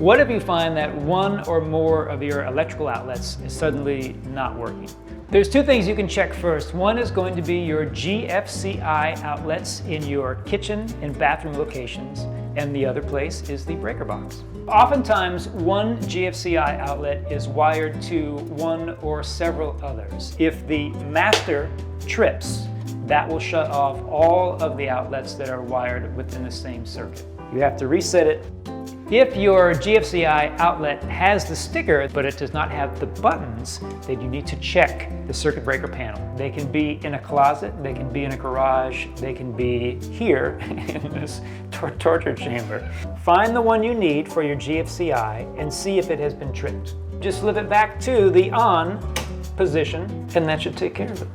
What if you find that one or more of your electrical outlets is suddenly not working? There's two things you can check first. One is going to be your GFCI outlets in your kitchen and bathroom locations, and the other place is the breaker box. Oftentimes, one GFCI outlet is wired to one or several others. If the master trips, that will shut off all of the outlets that are wired within the same circuit. You have to reset it. If your GFCI outlet has the sticker, but it does not have the buttons, then you need to check the circuit breaker panel. They can be in a closet, they can be in a garage, they can be here in this torture chamber. Find the one you need for your GFCI and see if it has been tripped. Just flip it back to the on position, and that should take care of it.